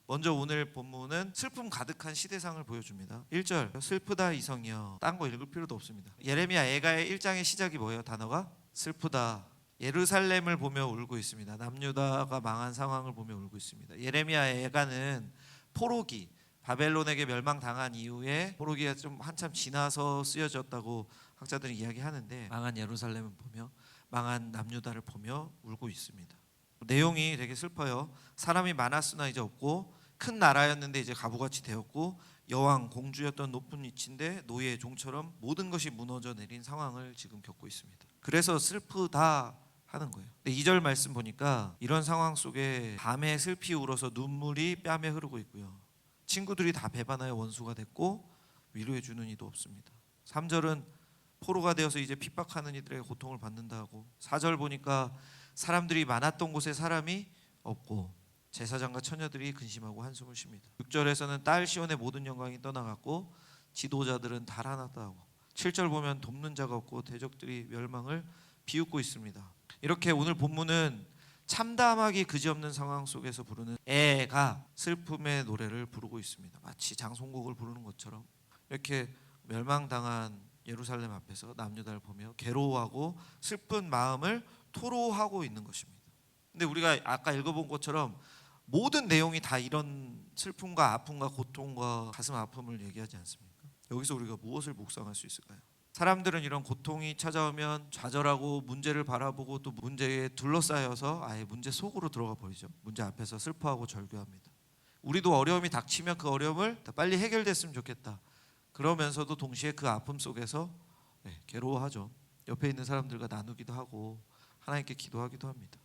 먼저 오늘 본문은 슬픔 가득한 시대상을 보여줍니다. 1절 슬프다 이성이여. 딴 거 읽을 필요도 없습니다. 예레미야 애가의 1장의 시작이 뭐예요? 단어가 슬프다. 예루살렘을 보며 울고 있습니다. 남유다가 망한 상황을 보며 울고 있습니다. 예레미야 애가는 포로기, 바벨론에게 멸망당한 이후에 포로기가 좀 한참 지나서 쓰여졌다고 학자들이 이야기하는데, 망한 예루살렘을 보며 망한 남유다를 보며 울고 있습니다. 내용이 되게 슬퍼요. 사람이 많았으나 이제 없고, 큰 나라였는데 이제 가부같이 되었고, 여왕 공주였던 높은 위치인데 노예의 종처럼 모든 것이 무너져 내린 상황을 지금 겪고 있습니다. 그래서 슬프다 하는 거예요. 근데 2절 말씀 보니까 이런 상황 속에 밤에 슬피 울어서 눈물이 뺨에 흐르고 있고요. 친구들이 다 배반하여 원수가 됐고 위로해 주는 이도 없습니다. 3절은 포로가 되어서 이제 핍박하는 이들에게 고통을 받는다고. 4절 보니까 사람들이 많았던 곳에 사람이 없고 제사장과 처녀들이 근심하고 한숨을 쉽니다. 6절에서는 딸 시온의 모든 영광이 떠나갔고 지도자들은 달아났다 하고, 7절 보면 돕는 자가 없고 대적들이 멸망을 비웃고 있습니다. 이렇게 오늘 본문은 참담하기 그지없는 상황 속에서 부르는 애가 슬픔의 노래를 부르고 있습니다. 마치 장송곡을 부르는 것처럼 이렇게 멸망당한 예루살렘 앞에서 남유다를 보며 괴로워하고 슬픈 마음을 토로하고 있는 것입니다. 근데 우리가 아까 읽어본 것처럼 모든 내용이 다 이런 슬픔과 아픔과 고통과 가슴 아픔을 얘기하지 않습니까? 여기서 우리가 무엇을 묵상할 수 있을까요? 사람들은 이런 고통이 찾아오면 좌절하고 문제를 바라보고 또 문제에 둘러싸여서 아예 문제 속으로 들어가 버리죠. 문제 앞에서 슬퍼하고 절규합니다. 우리도 어려움이 닥치면 그 어려움을 빨리 해결됐으면 좋겠다. 그러면서도 동시에 그 아픔 속에서 괴로워하죠. 옆에 있는 사람들과 나누기도 하고 하나님께 기도하기도 합니다.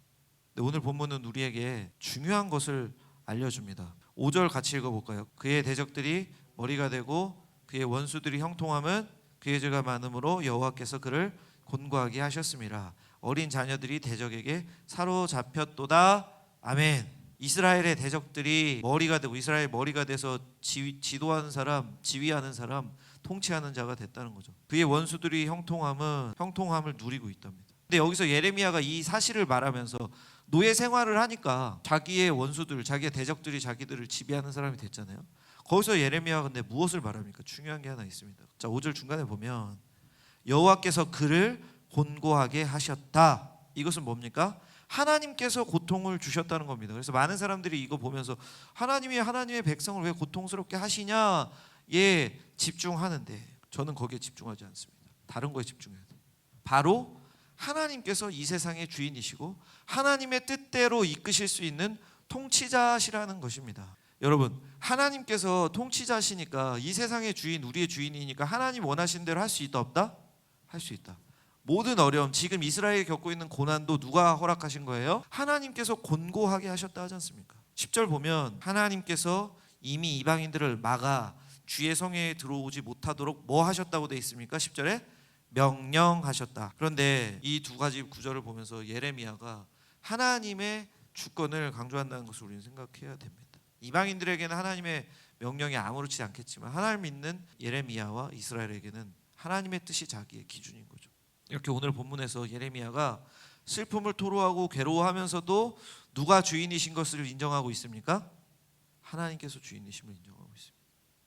근데 오늘 본문은 우리에게 중요한 것을 알려줍니다. 5절 같이 읽어볼까요? 그의 대적들이 머리가 되고 그의 원수들이 형통함은 그의 죄가 많음으로 여호와께서 그를 곤고하게 하셨음이라. 어린 자녀들이 대적에게 사로잡혔도다. 아멘. 이스라엘의 대적들이 머리가 되고 이스라엘 머리가 돼서 지도하는 사람, 지휘하는 사람, 통치하는 자가 됐다는 거죠. 그의 원수들이 형통함을 누리고 있답니다. 근데 여기서 예레미야가 이 사실을 말하면서 노예 생활을 하니까 자기의 원수들, 자기의 대적들이 자기들을 지배하는 사람이 됐잖아요. 거기서 예레미야가 근데 무엇을 말합니까? 중요한 게 하나 있습니다. 자, 5절 중간에 보면 여호와께서 그를 곤고하게 하셨다. 이것은 뭡니까? 하나님께서 고통을 주셨다는 겁니다. 그래서 많은 사람들이 이거 보면서 하나님이 하나님의 백성을 왜 고통스럽게 하시냐에 집중하는데, 저는 거기에 집중하지 않습니다. 다른 거에 집중해야 돼요. 바로 하나님께서 이 세상의 주인이시고 하나님의 뜻대로 이끄실 수 있는 통치자시라는 것입니다. 여러분, 하나님께서 통치자시니까 이 세상의 주인, 우리의 주인이니까 하나님 원하신 대로 할 수 있다 없다? 할 수 있다. 모든 어려움, 지금 이스라엘이 겪고 있는 고난도 누가 허락하신 거예요? 하나님께서 곤고하게 하셨다 하지 않습니까? 10절 보면 하나님께서 이미 이방인들을 막아 주의 성에 들어오지 못하도록 뭐 하셨다고 되어 있습니까? 10절에 명령하셨다. 그런데 이 두 가지 구절을 보면서 예레미야가 하나님의 주권을 강조한다는 것을 우리는 생각해야 됩니다. 이방인들에게는 하나님의 명령이 아무렇지 않겠지만 하나님 믿는 예레미야와 이스라엘에게는 하나님의 뜻이 자기의 기준인 거죠. 이렇게 오늘 본문에서 예레미야가 슬픔을 토로하고 괴로워하면서도 누가 주인이신 것을 인정하고 있습니까? 하나님께서 주인이심을 인정하고 있습니다.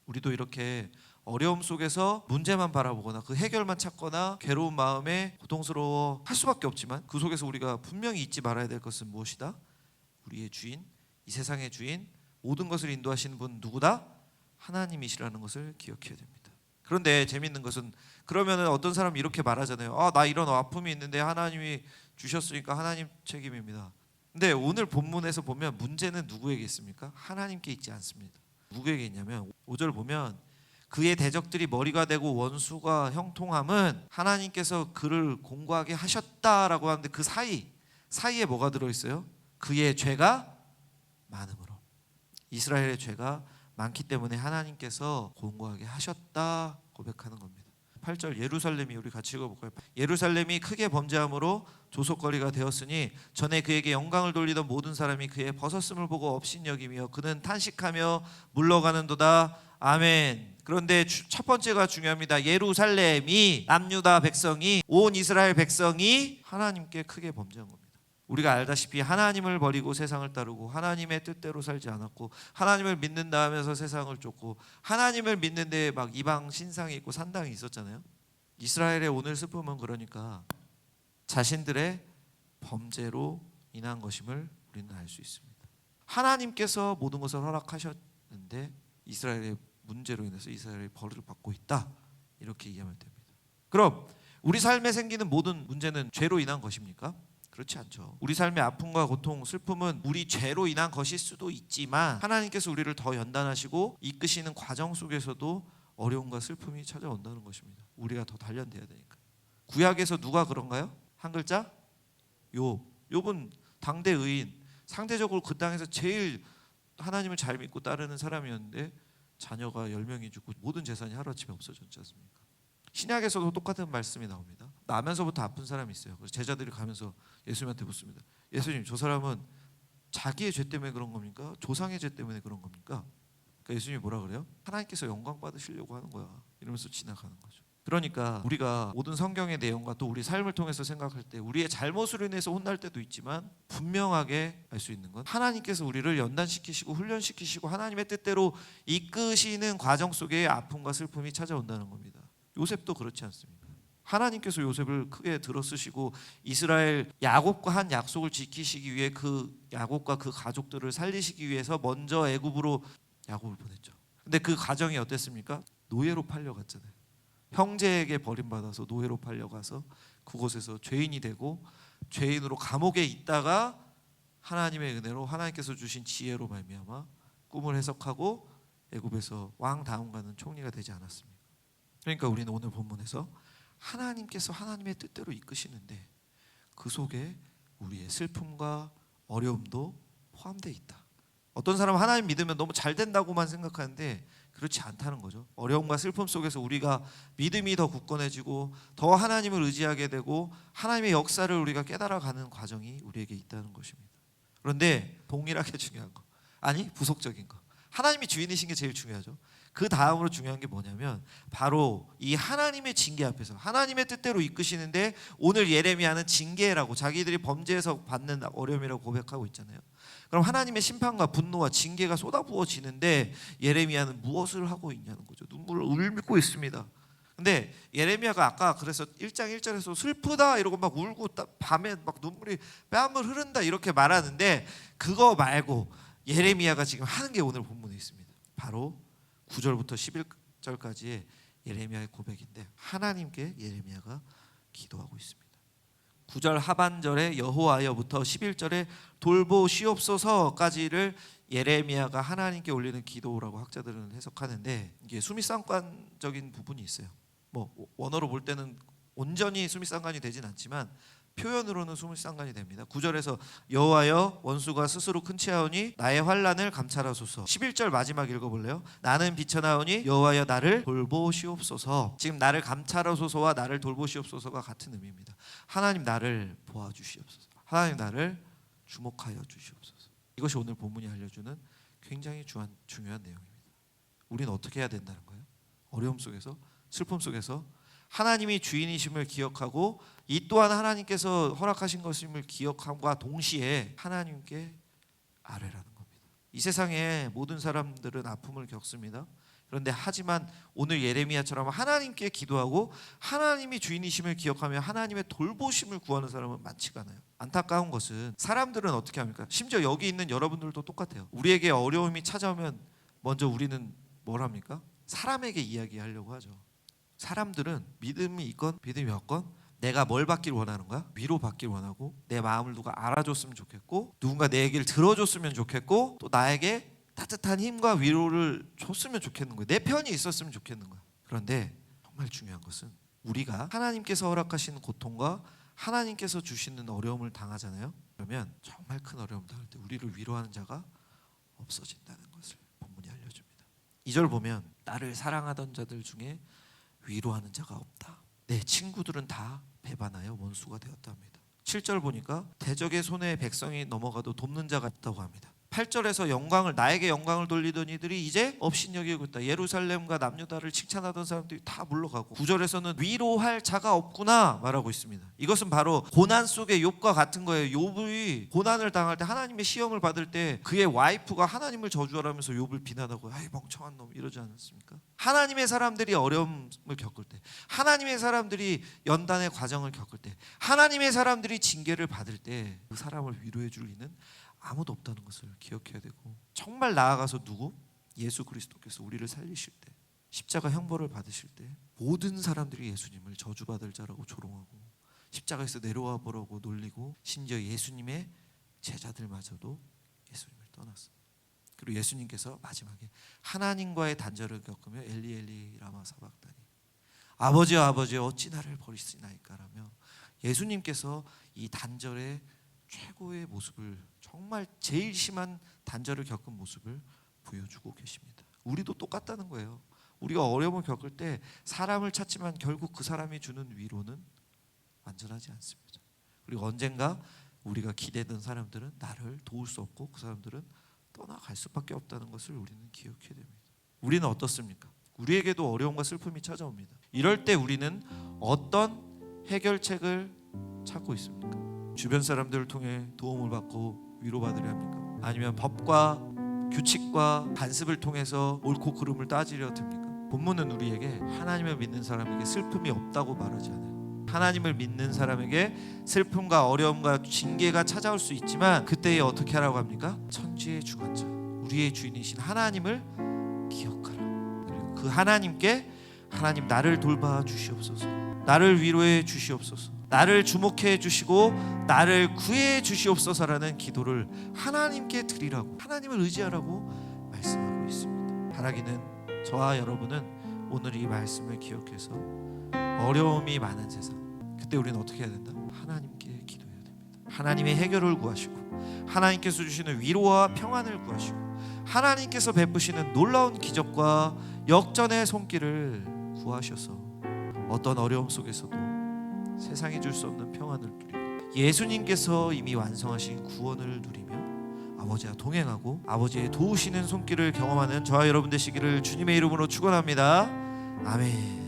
우리도 이렇게 어려움 속에서 문제만 바라보거나 그 해결만 찾거나 괴로운 마음에 고통스러워 할 수밖에 없지만, 그 속에서 우리가 분명히 잊지 말아야 될 것은 무엇이다? 우리의 주인, 이 세상의 주인, 모든 것을 인도하시는 분 누구다? 하나님이시라는 것을 기억해야 됩니다. 그런데 재밌는 것은, 그러면 어떤 사람이 이렇게 말하잖아요. 나 이런 아픔이 있는데 하나님이 주셨으니까 하나님 책임입니다. 근데 오늘 본문에서 보면 문제는 누구에게 있습니까? 하나님께 있지 않습니다. 누구에게 있냐면 5절 보면 그의 대적들이 머리가 되고 원수가 형통함은 하나님께서 그를 곤고하게 하셨다라고 하는데, 그 사이에 뭐가 들어있어요? 그의 죄가 많음으로. 이스라엘의 죄가 많기 때문에 하나님께서 곤고하게 하셨다 고백하는 겁니다. 8절 예루살렘이, 우리 같이 읽어볼까요? 예루살렘이 크게 범죄함으로 조속거리가 되었으니 전에 그에게 영광을 돌리던 모든 사람이 그의 벗었음을 보고 업신여기며 그는 탄식하며 물러가는도다. 아멘. 그런데 첫 번째가 중요합니다. 예루살렘이, 남유다 백성이, 온 이스라엘 백성이 하나님께 크게 범죄한 겁니다. 우리가 알다시피 하나님을 버리고 세상을 따르고 하나님의 뜻대로 살지 않았고 하나님을 믿는다 하면서 세상을 쫓고 하나님을 믿는데 막 이방 신상이 있고 산당이 있었잖아요. 이스라엘의 오늘 슬픔은 그러니까 자신들의 범죄로 인한 것임을 우리는 알 수 있습니다. 하나님께서 모든 것을 허락하셨는데 이스라엘의 문제로 인해서 이스라엘이 벌을 받고 있다, 이렇게 이해하면 됩니다. 그럼 우리 삶에 생기는 모든 문제는 죄로 인한 것입니까? 그렇지 않죠. 우리 삶의 아픔과 고통, 슬픔은 우리 죄로 인한 것일 수도 있지만 하나님께서 우리를 더 연단하시고 이끄시는 과정 속에서도 어려움과 슬픔이 찾아온다는 것입니다. 우리가 더 단련돼야 되니까. 구약에서 누가 그런가요? 한 글자? 욥. 욥은 당대 의인, 상대적으로 그 땅에서 제일 하나님을 잘 믿고 따르는 사람이었는데 자녀가 10명이 죽고 모든 재산이 하루아침에 없어졌지 않습니까? 신약에서도 똑같은 말씀이 나옵니다. 나면서부터 아픈 사람이 있어요. 그래서 제자들이 가면서 예수님한테 묻습니다. 예수님, 저 사람은 자기의 죄 때문에 그런 겁니까? 조상의 죄 때문에 그런 겁니까? 그러니까 예수님이 뭐라 그래요? 하나님께서 영광 받으시려고 하는 거야, 이러면서 지나가는 거죠. 그러니까 우리가 모든 성경의 내용과 또 우리 삶을 통해서 생각할 때 우리의 잘못으로 인해서 혼날 때도 있지만 분명하게 알 수 있는 건 하나님께서 우리를 연단시키시고 훈련시키시고 하나님의 뜻대로 이끄시는 과정 속에 아픔과 슬픔이 찾아온다는 겁니다. 요셉도 그렇지 않습니까? 하나님께서 요셉을 크게 들어쓰시고 이스라엘 야곱과 한 약속을 지키시기 위해 그 야곱과 그 가족들을 살리시기 위해서 먼저 애굽으로 야곱을 보냈죠. 근데 그 과정이 어땠습니까? 노예로 팔려갔잖아요. 형제에게 버림받아서 노예로 팔려가서 그곳에서 죄인이 되고 죄인으로 감옥에 있다가 하나님의 은혜로 하나님께서 주신 지혜로 말미암아 꿈을 해석하고 애굽에서 왕 다음가는 총리가 되지 않았습니까? 그러니까 우리는 오늘 본문에서 하나님께서 하나님의 뜻대로 이끄시는데 그 속에 우리의 슬픔과 어려움도 포함되어 있다. 어떤 사람은 하나님 믿으면 너무 잘 된다고만 생각하는데 그렇지 않다는 거죠. 어려움과 슬픔 속에서 우리가 믿음이 더 굳건해지고 더 하나님을 의지하게 되고 하나님의 역사를 우리가 깨달아가는 과정이 우리에게 있다는 것입니다. 그런데 동일하게 중요한 거, 아니 부속적인 거, 하나님이 주인이신 게 제일 중요하죠. 그 다음으로 중요한 게 뭐냐면 바로 이 하나님의 징계 앞에서 하나님의 뜻대로 이끄시는데 오늘 예레미야는 징계라고 자기들이 범죄에서 받는 어려움이라고 고백하고 있잖아요. 그럼 하나님의 심판과 분노와 징계가 쏟아부어지는데 예레미야는 무엇을 하고 있냐는 거죠. 눈물을 울고 있습니다. 근데 예레미야가 아까 그래서 1장 1절에서 슬프다 이러고 막 울고 밤에 막 눈물이 뺨을 흐른다 이렇게 말하는데 그거 말고 예레미야가 지금 하는 게 오늘 본문에 있습니다. 바로 9절부터 11절까지의 예레미야의 고백인데 하나님께 예레미야가 기도하고 있습니다. 9절 하반절에 여호와여부터 11절에 돌보시옵소서까지를 예레미야가 하나님께 올리는 기도라고 학자들은 해석하는데 이게 수미상관적인 부분이 있어요. 뭐 원어로 볼 때는 온전히 수미상관이 되진 않지만 표현으로는 수미상관이 됩니다. 9절에서 여호와여 원수가 스스로 큰 체하오니 나의 환난을 감찰하소서. 11절 마지막 읽어볼래요? 나는 비천하오니 여호와여 나를 돌보시옵소서. 지금 나를 감찰하소서와 나를 돌보시옵소서가 같은 의미입니다. 하나님 나를 보아주시옵소서. 하나님 나를 주목하여 주시옵소서. 이것이 오늘 본문이 알려주는 굉장히 중요한 내용입니다. 우리는 어떻게 해야 된다는 거예요? 어려움 속에서, 슬픔 속에서 하나님이 주인이심을 기억하고 이 또한 하나님께서 허락하신 것임을 기억함과 동시에 하나님께 아뢰라는 겁니다. 이 세상에 모든 사람들은 아픔을 겪습니다. 그런데 하지만 오늘 예레미야처럼 하나님께 기도하고 하나님이 주인이심을 기억하며 하나님의 돌보심을 구하는 사람은 많지가 않아요. 안타까운 것은 사람들은 어떻게 합니까? 심지어 여기 있는 여러분들도 똑같아요. 우리에게 어려움이 찾아오면 먼저 우리는 뭘 합니까? 사람에게 이야기하려고 하죠. 사람들은 믿음이 있건 믿음이 없건 내가 뭘 받길 원하는 거야? 위로 받길 원하고 내 마음을 누가 알아줬으면 좋겠고 누군가 내 얘기를 들어줬으면 좋겠고 또 나에게 따뜻한 힘과 위로를 줬으면 좋겠는 거야. 내 편이 있었으면 좋겠는 거야. 그런데 정말 중요한 것은 우리가 하나님께서 허락하시는 고통과 하나님께서 주시는 어려움을 당하잖아요. 그러면 정말 큰 어려움 당할 때 우리를 위로하는 자가 없어진다는 것을 본문이 알려줍니다. 2절 보면 나를 사랑하던 자들 중에 위로하는 자가 없다. 내 친구들은 다 배반하여 원수가 되었다 합니다. 7절 보니까 대적의 손에 백성이 넘어가도 돕는 자가 없다고 합니다. 8절에서 나에게 영광을 돌리던 이들이 이제 업신여기 여기고 있다. 예루살렘과 남유다를 칭찬하던 사람들이 다 물러가고 9절에서는 위로할 자가 없구나 말하고 있습니다. 이것은 바로 고난 속의 욥과 같은 거예요. 욥이 고난을 당할 때, 하나님의 시험을 받을 때 그의 와이프가 하나님을 저주하라면서 욥을 비난하고 아이 멍청한 놈 이러지 않았습니까? 하나님의 사람들이 어려움을 겪을 때, 하나님의 사람들이 연단의 과정을 겪을 때, 하나님의 사람들이 징계를 받을 때 그 사람을 위로해 줄 리는 아무도 없다는 것을 기억해야 되고, 정말 나아가서 누구? 예수 그리스도께서 우리를 살리실 때, 십자가 형벌을 받으실 때 모든 사람들이 예수님을 저주받을 자라고 조롱하고 십자가에서 내려와 보라고 놀리고, 심지어 예수님의 제자들마저도 예수님을 떠났어요. 그리고 예수님께서 마지막에 하나님과의 단절을 겪으며 엘리 엘리 라마 사박다니, 아버지여 아버지여 어찌 나를 버리시나이까 라며 예수님께서 이 단절의 최고의 모습을, 정말 제일 심한 단절을 겪은 모습을 보여주고 계십니다. 우리도 똑같다는 거예요. 우리가 어려움을 겪을 때 사람을 찾지만 결국 그 사람이 주는 위로는 완전하지 않습니다. 그리고 언젠가 우리가 기대던 사람들은 나를 도울 수 없고 그 사람들은 떠나갈 수밖에 없다는 것을 우리는 기억해야 됩니다. 우리는 어떻습니까? 우리에게도 어려움과 슬픔이 찾아옵니다. 이럴 때 우리는 어떤 해결책을 찾고 있습니까? 주변 사람들을 통해 도움을 받고 위로받으려 합니까? 아니면 법과 규칙과 관습을 통해서 옳고 그름을 따지려 듭니까? 본문은 우리에게 하나님을 믿는 사람에게 슬픔이 없다고 말하지 않아요. 하나님을 믿는 사람에게 슬픔과 어려움과 징계가 찾아올 수 있지만 그때에 어떻게 하라고 합니까? 천지의 주관자, 우리의 주인이신 하나님을 기억하라. 그리고 그 하나님께 하나님 나를 돌봐 주시옵소서, 나를 위로해 주시옵소서, 나를 주목해 주시고 나를 구해 주시옵소서라는 기도를 하나님께 드리라고, 하나님을 의지하라고 말씀하고 있습니다. 바라기는 저와 여러분은 오늘 이 말씀을 기억해서 어려움이 많은 세상, 그때 우리는 어떻게 해야 된다? 하나님께 기도해야 됩니다. 하나님의 해결을 구하시고 하나님께서 주시는 위로와 평안을 구하시고 하나님께서 베푸시는 놀라운 기적과 역전의 손길을 구하셔서 어떤 어려움 속에서도 세상이 줄 수 없는 평안을 누리고 예수님께서 이미 완성하신 구원을 누리며 아버지와 동행하고 아버지의 도우시는 손길을 경험하는 저와 여러분 되시기를 주님의 이름으로 축원합니다. 아멘.